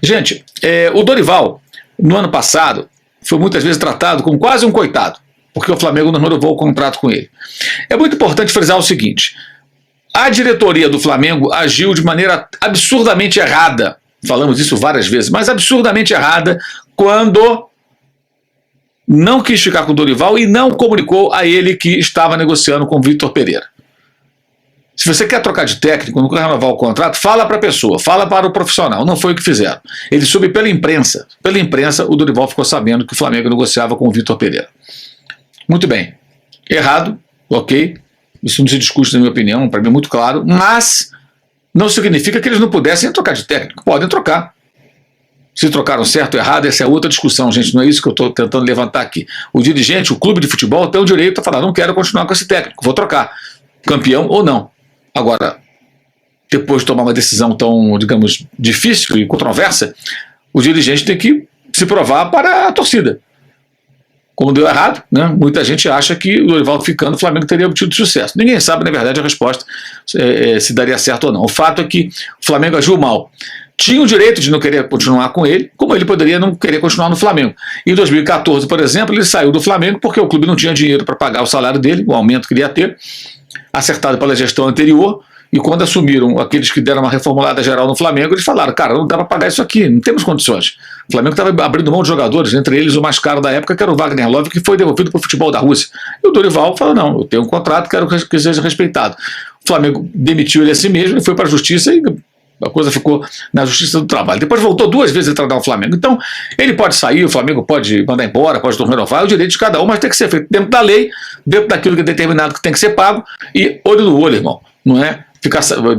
Gente, o Dorival, no ano passado, foi muitas vezes tratado como quase um coitado, porque o Flamengo não renovou o contrato com ele. É muito importante frisar o seguinte: a diretoria do Flamengo agiu de maneira absurdamente errada, falamos isso várias vezes, mas absurdamente errada, quando não quis ficar com o Dorival e não comunicou a ele que estava negociando com o Vitor Pereira. Se você quer trocar de técnico, não quer renovar o contrato, fala para a pessoa, fala para o profissional. Não foi o que fizeram. Ele soube pela imprensa. Pela imprensa, o Dorival ficou sabendo que o Flamengo negociava com o Vitor Pereira. Muito bem. Errado, ok. Isso não se discute, na minha opinião, para mim é muito claro. Mas não significa que eles não pudessem trocar de técnico. Podem trocar. Se trocaram certo ou errado, essa é outra discussão, gente. Não é isso que eu estou tentando levantar aqui. O dirigente, o clube de futebol, tem o direito a falar: não quero continuar com esse técnico, vou trocar. Campeão ou não. Agora, depois de tomar uma decisão tão, digamos, difícil e controversa, o dirigente tem que se provar para a torcida. Como deu errado, né? Muita gente acha que o Dorival ficando, o Flamengo teria obtido sucesso. Ninguém sabe, na verdade, a resposta se daria certo ou não. O fato é que o Flamengo agiu mal. Tinha o direito de não querer continuar com ele, como ele poderia não querer continuar no Flamengo. Em 2014, por exemplo, ele saiu do Flamengo porque o clube não tinha dinheiro para pagar o salário dele, o aumento que ele ia ter, acertado pela gestão anterior, e quando assumiram aqueles que deram uma reformulada geral no Flamengo, eles falaram: cara, não dá para pagar isso aqui, não temos condições. O Flamengo estava abrindo mão de jogadores, entre eles o mais caro da época, que era o Wagner Love, que foi devolvido para o futebol da Rússia. E o Dorival falou: não, eu tenho um contrato, quero que seja respeitado. O Flamengo demitiu ele a si mesmo e foi para a justiça, e a coisa ficou na Justiça do Trabalho. Depois voltou 2 vezes a treinar o Flamengo. Então, ele pode sair, o Flamengo pode mandar embora, pode não renovar, é o direito de cada um, mas tem que ser feito dentro da lei, dentro daquilo que é determinado que tem que ser pago, e olho no olho, irmão. Não é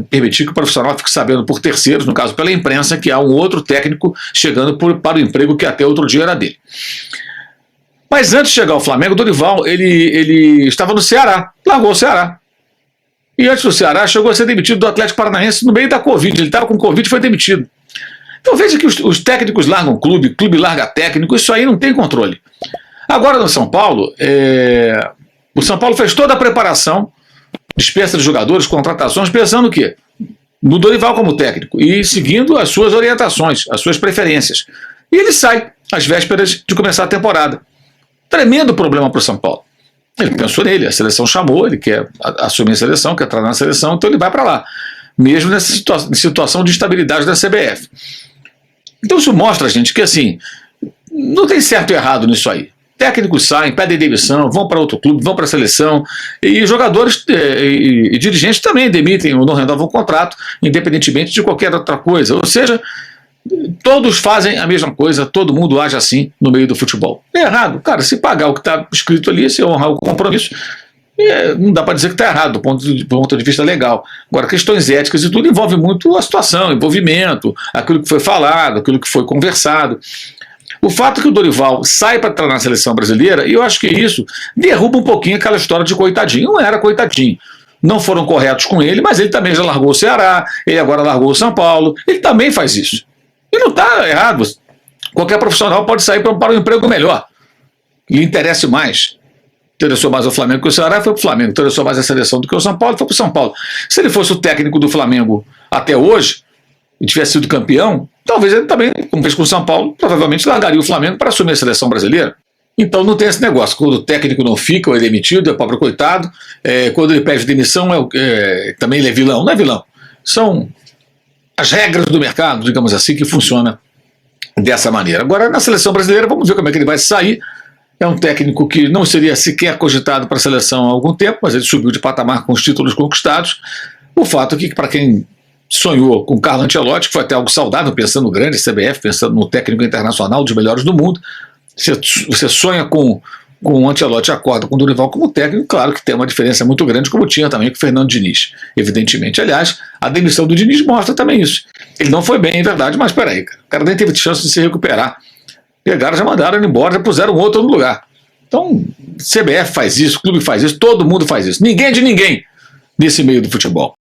permitir que o profissional fique sabendo por terceiros, no caso pela imprensa, que há um outro técnico chegando para o emprego que até outro dia era dele. Mas antes de chegar ao Flamengo, o Dorival, ele estava no Ceará, largou o Ceará. E antes do Ceará, chegou a ser demitido do Atlético Paranaense no meio da Covid. Ele estava com Covid e foi demitido. Então veja que os técnicos largam clube larga técnico, isso aí não tem controle. Agora no São Paulo, o São Paulo fez toda a preparação, dispensa de jogadores, contratações, pensando o quê? No Dorival como técnico e seguindo as suas orientações, as suas preferências. E ele sai às vésperas de começar a temporada. Tremendo problema para o São Paulo. Ele pensou nele, a seleção chamou, ele quer assumir a seleção, quer entrar na seleção, então ele vai para lá, mesmo nessa situação de instabilidade da CBF. Então isso mostra, gente, que assim, não tem certo e errado nisso aí. Técnicos saem, pedem demissão, vão para outro clube, vão para a seleção, e jogadores e dirigentes também demitem ou não renovam o contrato, independentemente de qualquer outra coisa. Ou seja, todos fazem a mesma coisa, todo mundo age assim no meio do futebol. É errado, cara, se pagar o que está escrito ali, se honrar o compromisso, não dá para dizer que está errado do ponto de vista legal. Agora, questões éticas e tudo envolve muito a situação, envolvimento, aquilo que foi falado, aquilo que foi conversado. O fato é que o Dorival sai para entrar na seleção brasileira, e eu acho que isso derruba um pouquinho aquela história de coitadinho. Não era coitadinho. Não foram corretos com ele, mas ele também já largou o Ceará, ele agora largou o São Paulo, ele também faz isso. E não está errado. Qualquer profissional pode sair para um emprego melhor, que lhe interesse mais. Interessou mais o Flamengo que o Ceará, foi para o Flamengo. Interessou mais a seleção do que o São Paulo, foi para o São Paulo. Se ele fosse o técnico do Flamengo até hoje, e tivesse sido campeão, talvez ele também, como fez com o São Paulo, provavelmente largaria o Flamengo para assumir a seleção brasileira. Então não tem esse negócio. Quando o técnico não fica ou é demitido, é pobre coitado. Quando ele pede demissão, também ele é vilão. Não é vilão. São as regras do mercado, digamos assim, que funciona dessa maneira. Agora, na seleção brasileira, vamos ver como é que ele vai sair. É um técnico que não seria sequer cogitado para a seleção há algum tempo, mas ele subiu de patamar com os títulos conquistados. O fato é que, para quem sonhou com Carlo Ancelotti, que foi até algo saudável, pensando no grande CBF, pensando no técnico internacional dos melhores do mundo, você sonha com o Ancelotti, acorda com o Dorival como técnico, claro que tem uma diferença muito grande, como tinha também com o Fernando Diniz, evidentemente. Aliás, a demissão do Diniz mostra também isso. Ele não foi bem, é verdade, mas peraí, cara, o cara nem teve chance de se recuperar. Pegaram, já mandaram ele embora, já puseram outro no lugar. Então, CBF faz isso, o clube faz isso, todo mundo faz isso. Ninguém é de ninguém nesse meio do futebol.